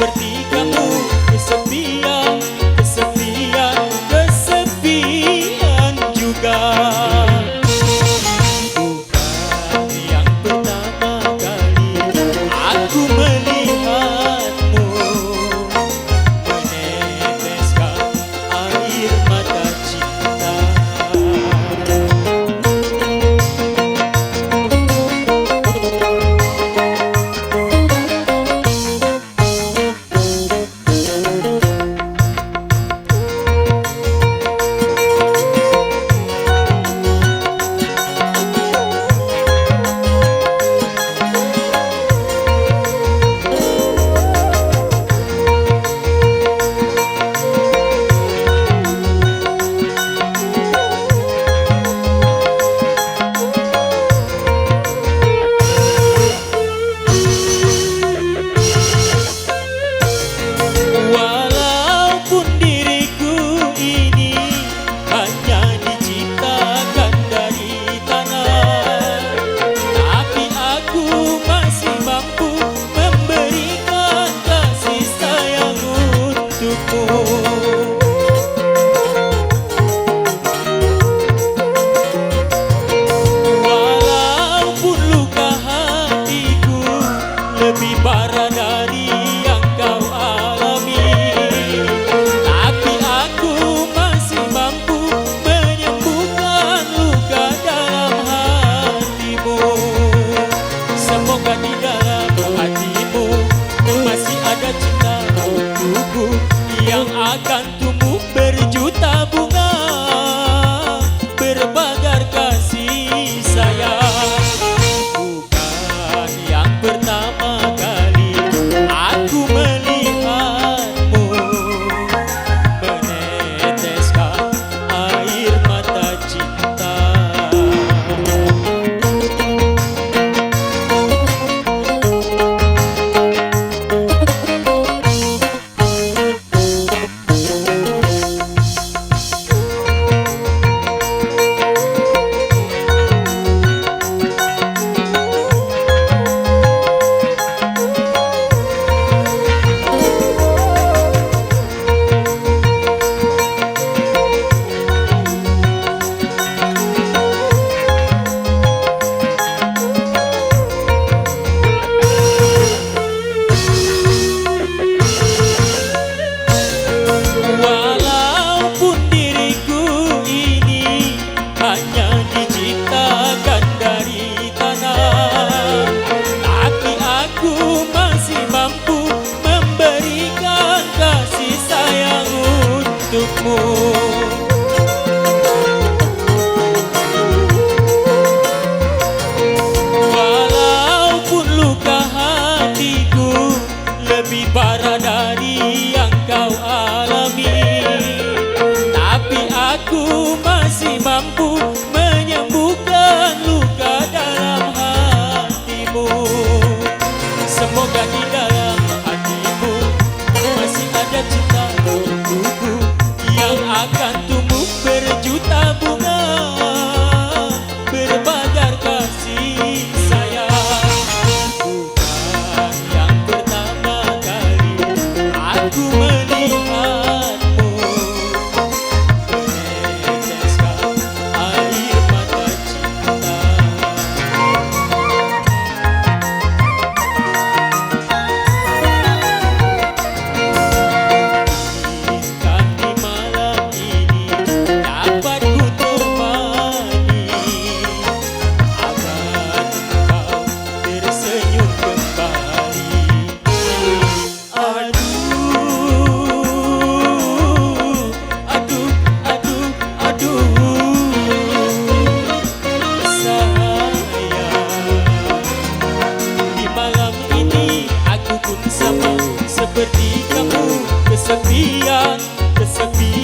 seperti kamu. Kesepian, kesepian, kesepian juga. Bukan yang pertama kali aku melihatmu meneteskan air mata cinta. Walaupun diriku ini hanya diciptakan dari tanah, tapi aku masih mampu memberikan kasih sayang untukmu. Walaupun luka hatiku lebih parah dari yang kau alami, tapi aku masih mampu menyembuhkan luka dalam hatimu. Semoga di dalam hatimu masih ada cinta untukku yang akan tumbuh berjuta bunga berbagar kasih sayang. Bukan yang pertama kali aku melihatmu meneteskan air mata cinta. Walaupun diriku ini hanya diciptakan dari tanah, tapi aku masih mampu memberikan kasih sayang untukmu. Walaupun luka hatiku lebih parah dari yang kau alami, tapi aku masih mampu menyembuhkan luka dalam hatimu. Semoga di dalam hatimu masih ada cinta untukku yang akan tumbuh berjuta bunga berbagar kasih sayang. Bukan yang pertama kali aku melihatmu meneteskan air mata cinta. Izinkan di malam ini dapat ku temani agar kau tersenyum kembali. Aduh, aduh, aduh, aduh, sayang. Di malam ini aku pun sama seperti kamu, kesepian, kesepian.